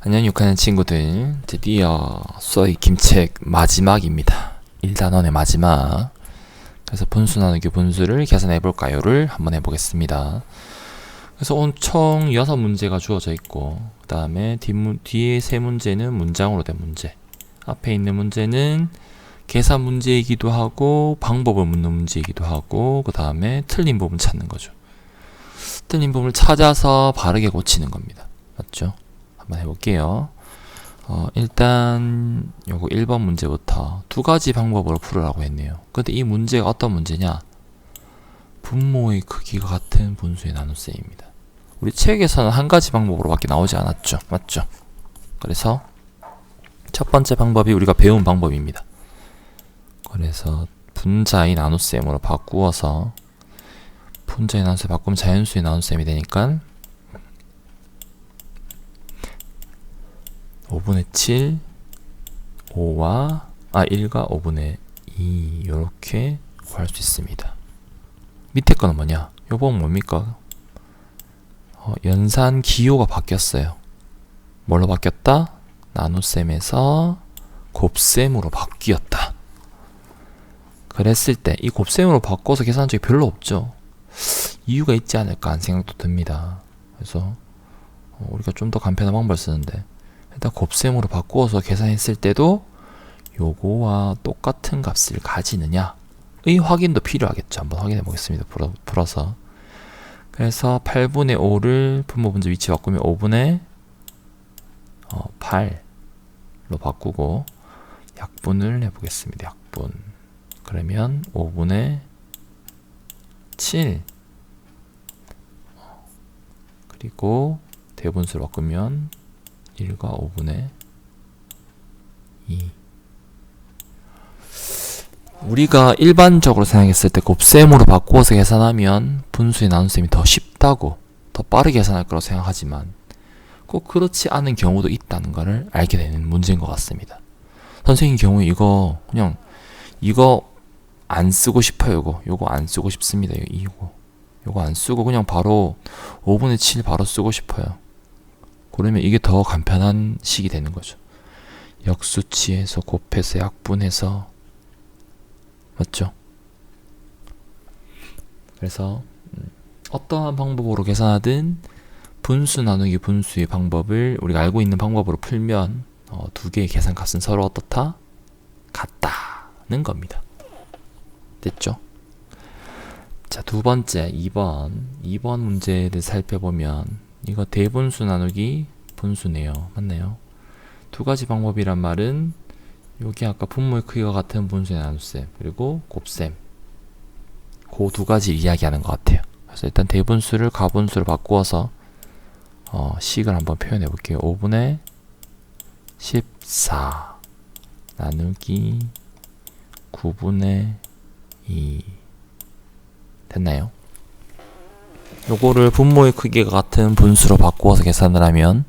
안녕 6학년 친구들, 드디어 수어의 김책 마지막입니다. 1단원의 마지막. 그래서 분수 나누기 분수를 계산해볼까요를 한번 해보겠습니다. 그래서 오늘 총 6문제가 주어져 있고, 그 다음에 뒤에 3문제는 문장으로 된 문제, 앞에 있는 문제는 계산 문제이기도 하고 방법을 묻는 문제이기도 하고, 그 다음에 틀린 부분 찾는 거죠. 틀린 부분을 찾아서 바르게 고치는 겁니다. 맞죠? 한번 해볼게요. 일단 요거 1번 문제부터 두 가지 방법으로 풀으라고 했네요. 근데 이 문제가 어떤 문제냐? 분모의 크기가 같은 분수의 나눗셈입니다. 우리 책에서는 한 가지 방법으로 밖에 나오지 않았죠. 맞죠? 그래서 첫 번째 방법이 우리가 배운 방법입니다. 그래서 분자의 나눗셈으로 바꾸어서, 분자의 나눗셈 바꾸면 자연수의 나눗셈이 되니까 5분의 7, 1과 5분의 2 이렇게 구할 수 있습니다. 밑에 거는 뭐냐? 요 부분 뭡니까? 연산 기호가 바뀌었어요. 뭘로 바뀌었다? 나눗셈에서 곱셈으로 바뀌었다. 그랬을 때 이 곱셈으로 바꿔서 계산한 적이 별로 없죠. 이유가 있지 않을까 하는 생각도 듭니다. 그래서 우리가 좀 더 간편한 방법을 쓰는데, 일단 곱셈으로 바꾸어서 계산했을 때도 요거와 똑같은 값을 가지느냐의 확인도 필요하겠죠. 한번 확인해 보겠습니다. 풀어서. 그래서 8분의 5를 분모분자 위치 바꾸면 5분의 8로 바꾸고 약분을 해보겠습니다. 약분. 그러면 5분의 7 그리고 대분수로 바꾸면 1과 5분의 2. 우리가 일반적으로 생각했을 때 곱셈으로 바꾸어서 계산하면 분수의 나눗셈이 더 쉽다고, 더 빠르게 계산할 거라고 생각하지만 꼭 그렇지 않은 경우도 있다는 것을 알게 되는 문제인 것 같습니다. 선생님 경우에 이거 그냥 이거 안 쓰고 싶어요. 요거 안 쓰고 싶습니다. 요거 안 쓰고 그냥 바로 5분의 7 바로 쓰고 싶어요. 그러면 이게 더 간편한 식이 되는 거죠. 역수치해서 곱해서 약분해서, 맞죠? 그래서 어떠한 방법으로 계산하든 분수 나누기 분수의 방법을 우리가 알고 있는 방법으로 풀면 두 개의 계산값은 서로 어떻다? 같다는 겁니다. 됐죠? 자, 두 번째 2번 문제를 살펴보면 이거 대분수 나누기 분수네요. 맞나요? 두 가지 방법이란 말은 여기 아까 분모의 크기가 같은 분수의 나눗셈 그리고 곱셈, 그 두 가지 이야기하는 것 같아요. 그래서 일단 대분수를 가분수로 바꾸어서 식을 한번 표현해 볼게요. 5분의 14 나누기 9분의 2 됐나요? 요거를 분모의 크기가 같은 분수로 바꾸어서 계산을 하면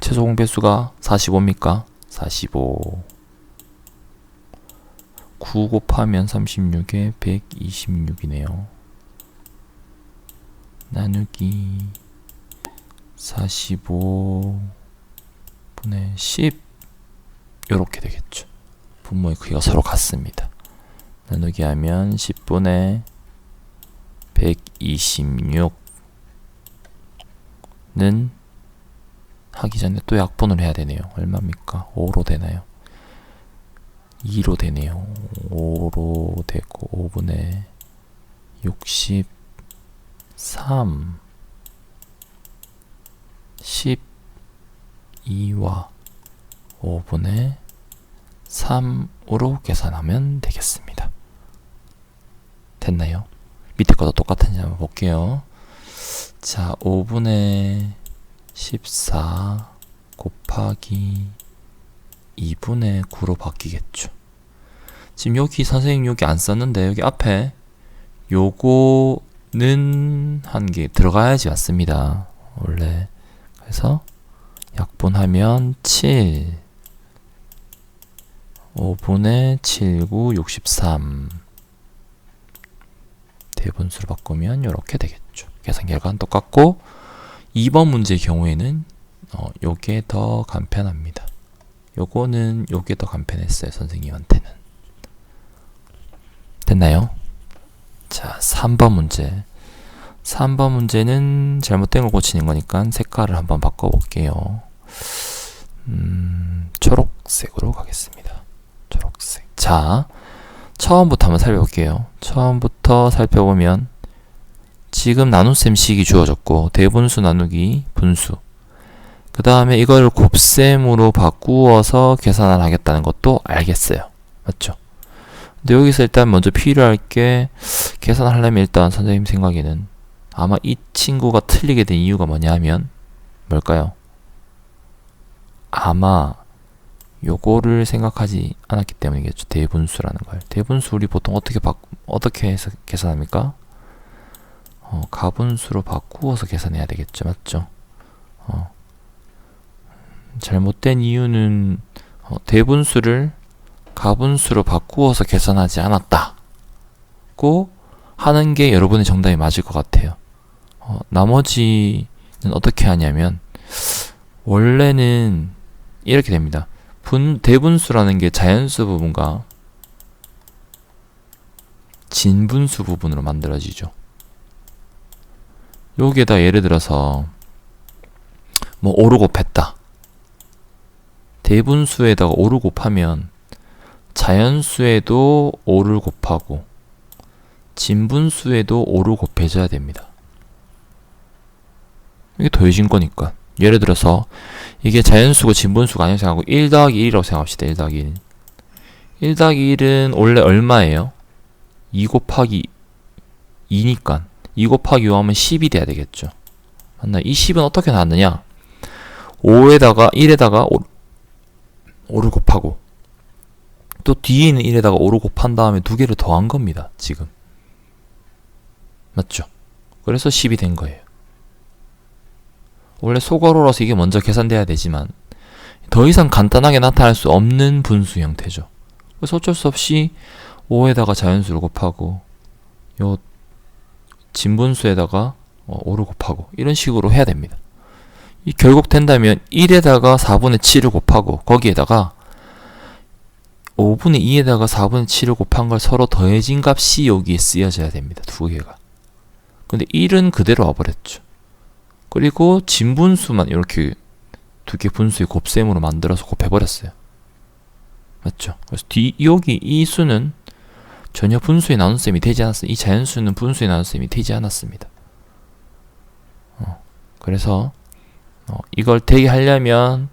최소 공배수가 45입니까? 45 9 곱하면 36에 126이네요. 나누기 45분의 10 요렇게 되겠죠. 분모의 크기가 서로 같습니다. 나누기 하면 10분의 126는 하기 전에 또 약분을 해야 되네요. 얼마입니까? 5로 되나요? 2로 되네요. 5로 되고 5분의 63 12와 5분의 3으로 계산하면 되겠습니다. 됐나요? 밑에 것도 똑같은지 한번 볼게요. 자, 5분의 14 곱하기 2분의 9로 바뀌겠죠. 지금 여기 선생님 여기 안 썼는데 여기 앞에 요거는 한 개 들어가야지 맞습니다. 원래. 그래서 약분하면 7 5분의 7구 63 대분수로 바꾸면 이렇게 되겠죠. 계산 결과는 똑같고 2번 문제의 경우에는 요게 더 간편합니다. 요게 더 간편했어요, 선생님한테는. 됐나요? 자, 3번 문제. 3번 문제는 잘못된 걸 고치는 거니까 색깔을 한번 바꿔볼게요. 초록색으로 가겠습니다. 초록색. 자, 처음부터 한번 살펴볼게요. 처음부터 살펴보면 지금 나눗셈 식이 주어졌고 대분수 나누기 분수, 그 다음에 이걸 곱셈으로 바꾸어서 계산을 하겠다는 것도 알겠어요. 맞죠? 근데 여기서 일단 먼저 필요할 게, 계산을 하려면 일단 선생님 생각에는 아마 이 친구가 틀리게 된 이유가 뭐냐 하면 뭘까요? 아마 요거를 생각하지 않았기 때문이겠죠. 대분수라는 걸. 대분수 우리 보통 어떻게 해서 계산합니까? 가분수로 바꾸어서 계산해야 되겠죠. 맞죠? 잘못된 이유는 대분수를 가분수로 바꾸어서 계산하지 않았다고 하는 게 여러분의 정답이 맞을 것 같아요. 나머지는 어떻게 하냐면 원래는 이렇게 됩니다. 대분수라는 게 자연수 부분과 진분수 부분으로 만들어지죠. 여기에다 예를 들어서 뭐 5를 곱했다. 대분수에다가 5를 곱하면 자연수에도 5를 곱하고 진분수에도 5를 곱해줘야 됩니다. 이게 더해진 거니까. 예를 들어서 이게 자연수고 진분수가 아니라고 생각하고 1 더하기 1이라고 생각합시다. 1 더하기 1. 1 더하기 1은 원래 얼마예요? 2 곱하기 2니까 2 곱하기 5 하면 10이 돼야 되겠죠. 맞나요? 이 10은 어떻게 나왔느냐? 5에다가 1에다가 5를 곱하고 또 뒤에 있는 1에다가 5를 곱한 다음에 두 개를 더한 겁니다. 지금. 맞죠? 그래서 10이 된 거예요. 원래 소괄호라서 이게 먼저 계산돼야 되지만 더 이상 간단하게 나타날 수 없는 분수 형태죠. 그래서 어쩔 수 없이 5에다가 자연수를 곱하고 요 진분수에다가 5를 곱하고 이런 식으로 해야 됩니다. 이 결국 된다면 1에다가 4분의 7을 곱하고 거기에다가 5분의 2에다가 4분의 7을 곱한 걸 서로 더해진 값이 여기에 쓰여져야 됩니다. 두 개가. 근데 1은 그대로 와버렸죠. 그리고 진분수만 이렇게 두 개 분수의 곱셈으로 만들어서 곱해버렸어요. 맞죠? 그래서 여기 이 수는 전혀 분수의 나눗셈이 되지 않았습니다. 이 자연수는 분수의 나눗셈이 되지 않았습니다. 그래서 이걸 되게 하려면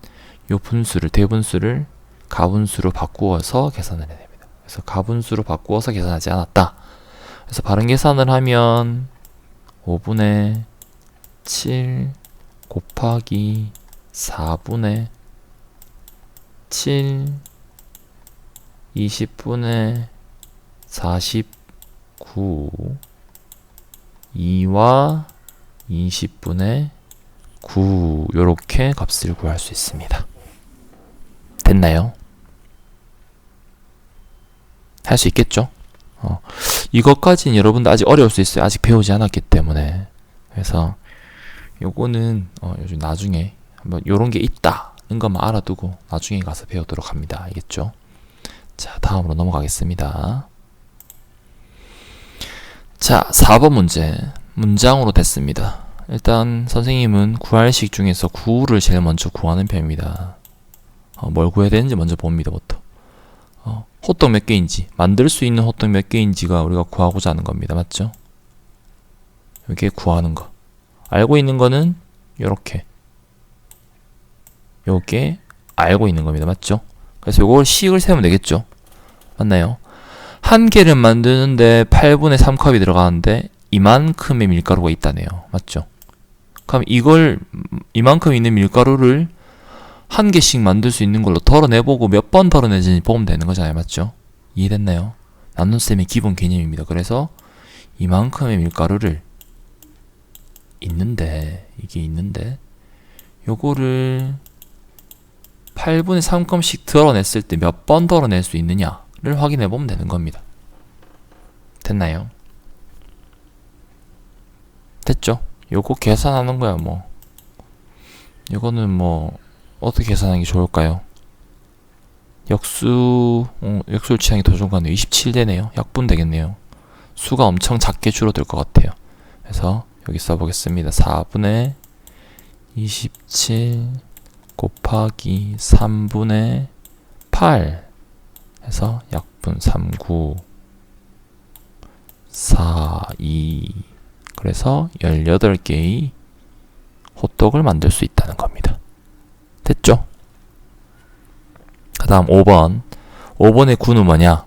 요 분수를, 대분수를 가분수로 바꾸어서 계산을 해야 됩니다. 그래서 가분수로 바꾸어서 계산하지 않았다. 그래서 바른 계산을 하면 5분의 7 곱하기 4분의 7 20분의 49 2와 20분의 9 요렇게 값을 구할 수 있습니다. 됐나요? 할 수 있겠죠? 이것까지는 여러분들 아직 어려울 수 있어요. 아직 배우지 않았기 때문에. 그래서 요거는 요즘 나중에 한번 요런 게 있다는 것만 알아두고 나중에 가서 배우도록 합니다. 알겠죠? 자, 다음으로 넘어가겠습니다. 자, 4번 문제. 문장으로 됐습니다. 일단 선생님은 구할식 중에서 구를 제일 먼저 구하는 편입니다. 뭘 구해야 되는지 먼저 봅니다. 부터 호떡 몇 개인지, 만들 수 있는 호떡 몇 개인지가 우리가 구하고자 하는 겁니다. 맞죠? 이게 구하는 거. 알고 있는 거는 요렇게 요게 알고 있는 겁니다. 맞죠? 그래서 요걸 식을 세우면 되겠죠? 맞나요? 한 개를 만드는데 8분의 3컵이 들어가는데 이만큼의 밀가루가 있다네요. 맞죠? 그럼 이만큼 있는 밀가루를 한 개씩 만들 수 있는 걸로 덜어내보고 몇 번 덜어내는지 보면 되는 거잖아요. 맞죠? 이해됐나요? 나눗셈의 기본 개념입니다. 그래서 이만큼의 밀가루를 이게 있는데 요거를 8분의 3컵씩 덜어냈을 때 몇 번 덜어낼 수 있느냐를 확인해 보면 되는 겁니다. 됐나요? 됐죠? 요거 계산하는 거야. 뭐 이거는 뭐 어떻게 계산하는 게 좋을까요? 역수를 취향이 더 좋은 것 같네요. 27 되네요. 약분 되겠네요. 수가 엄청 작게 줄어들 것 같아요. 그래서 여기 써보겠습니다. 4분의 27 곱하기 3분의 8 해서 약분 39 4 2 그래서 18개의 호떡을 만들 수 있다는 겁니다. 됐죠? 그 다음 5번 5번의 구는 뭐냐?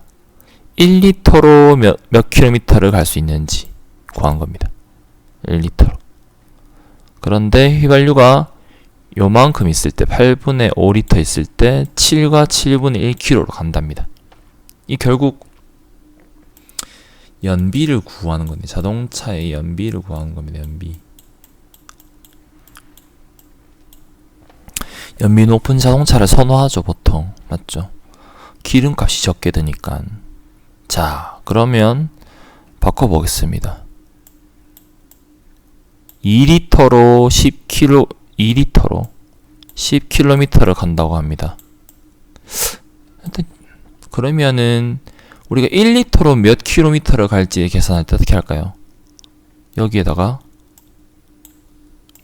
1리터로 몇 킬로미터를 갈 수 있는지 구한 겁니다. 1리터로. 그런데 휘발유가 요만큼 있을 때 8분의 5리터 있을 때 7과 7분의 1kg로 간답니다. 이 결국 연비를 구하는 건데 자동차의 연비를 구하는 겁니다. 연비 높은 자동차를 선호하죠, 보통. 맞죠? 기름값이 적게 드니까. 자, 그러면 바꿔보겠습니다. 2리터로 10km를 간다고 합니다. 그러면은 우리가 1리터로 몇 킬로미터를 갈지 계산할 때 어떻게 할까요? 여기에다가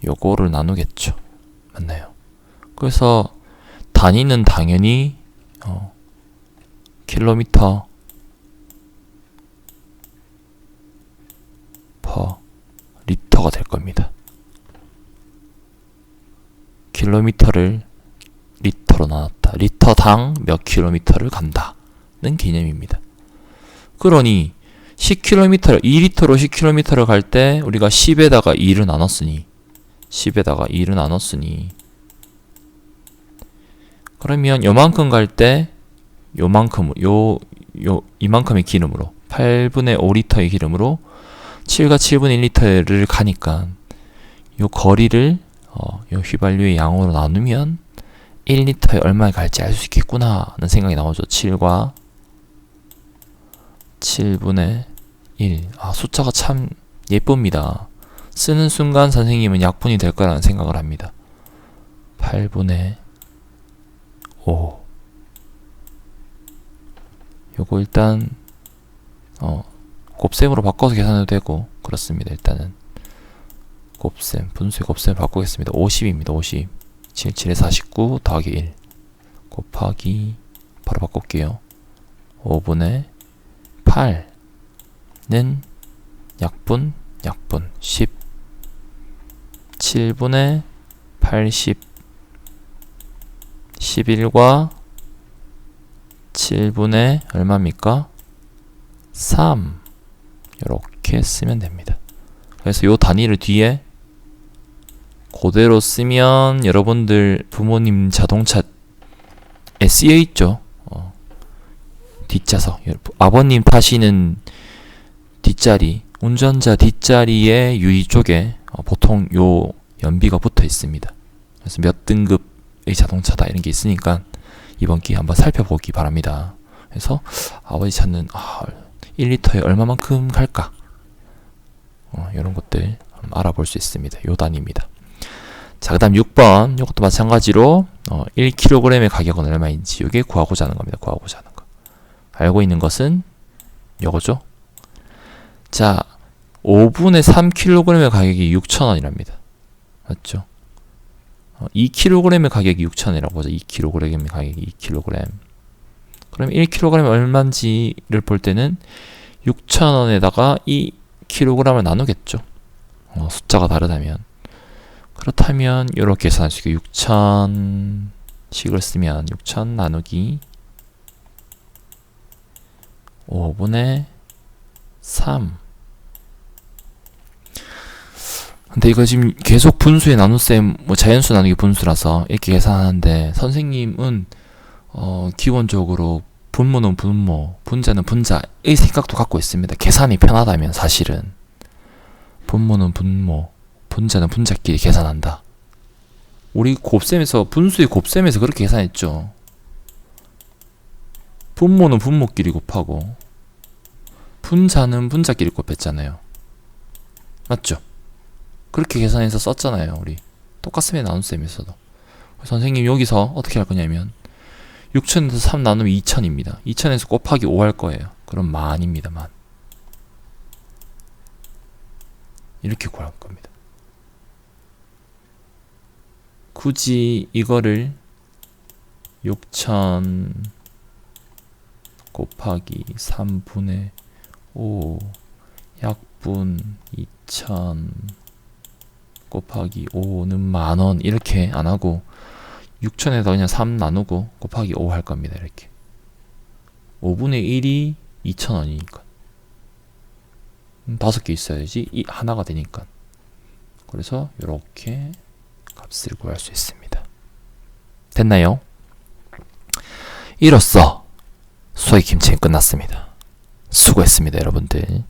요거를 나누겠죠. 맞나요? 그래서 단위는 당연히 킬로미터 퍼 리터가 될 겁니다. 킬로미터를 리터로 나눴다. 리터당 몇 킬로미터를 간다는 개념입니다. 그러니 10km를 2리터로 10km를 갈 때 우리가 10에다가 2를 나눴으니 그러면 요만큼 갈 때 이만큼의 기름으로 8분의 5리터의 기름으로 7과 7분의 1리터를 가니까 요 거리를 요 휘발유의 양으로 나누면 1리터에 얼마에 갈지 알 수 있겠구나 하는 생각이 나오죠. 7과 7분의 1. 숫자가 참 예쁩니다. 쓰는 순간 선생님은 약분이 될 거라는 생각을 합니다. 8분의 5. 요거 일단 곱셈으로 바꿔서 계산해도 되고 그렇습니다. 일단은 분수의 곱셈을 바꾸겠습니다. 50입니다. 50. 77에 49 더하기 1 곱하기 바로 바꿀게요. 5분의 8는 약분 10 7분의 80 11과 7분의 얼마입니까? 3 이렇게 쓰면 됩니다. 그래서 요 단위를 뒤에 그대로 쓰면 여러분들 부모님 자동차 SE 있죠? 뒷좌석 아버님 타시는 뒷자리 운전자 뒷자리의 유리 쪽에 보통 요 연비가 붙어 있습니다. 그래서 몇 등급의 자동차다 이런 게 있으니까 이번 기회에 한번 살펴보기 바랍니다. 그래서 아버지 차는 1리터에 얼마만큼 갈까? 이런 것들 알아볼 수 있습니다. 요 단위입니다. 자, 그 다음 6번 이것도 마찬가지로 1kg의 가격은 얼마인지 이게 구하고자 하는 겁니다. 알고 있는 것은 요거죠. 자, 5분의 3kg의 가격이 6,000원이랍니다. 맞죠? 2kg의 가격이 6,000원이라고 보자. 2kg의 가격이 2kg. 그럼 1kg 얼마인지를 볼 때는 6,000원에다가 이 kg을 나누겠죠. 숫자가 다르다면. 그렇다면 이렇게 계산할 수 있고 6,000씩을 쓰면 6,000 나누기 5분의 3. 근데 이거 지금 계속 분수에 나눗셈, 자연수 나누기 분수라서 이렇게 계산하는데 선생님은 기본적으로 분모는 분모, 분자는 분자의 생각도 갖고 있습니다. 계산이 편하다면 사실은 분모는 분모, 분자는 분자끼리 계산한다. 우리 곱셈에서 분수의 곱셈에서 그렇게 계산했죠. 분모는 분모끼리 곱하고 분자는 분자끼리 곱했잖아요. 맞죠? 그렇게 계산해서 썼잖아요. 우리 똑같습니다. 나눗셈에서도. 선생님 여기서 어떻게 할 거냐면 6천에서 3 나누면 2000입니다. 2000에서 곱하기 5 할 거예요. 그럼 만입니다. 만. 이렇게 구할 겁니다. 굳이 이거를 6000 곱하기 3분의 5 약분 2000 곱하기 5는 만원 이렇게 안하고 6000에다 그냥 3 나누고 곱하기 5 할 겁니다. 이렇게 5분의 1이 2000원이니까 5개 있어야지 이 하나가 되니까. 그래서 이렇게 값을 구할 수 있습니다. 됐나요? 이로써 수학의 김치는 끝났습니다. 수고했습니다, 여러분들.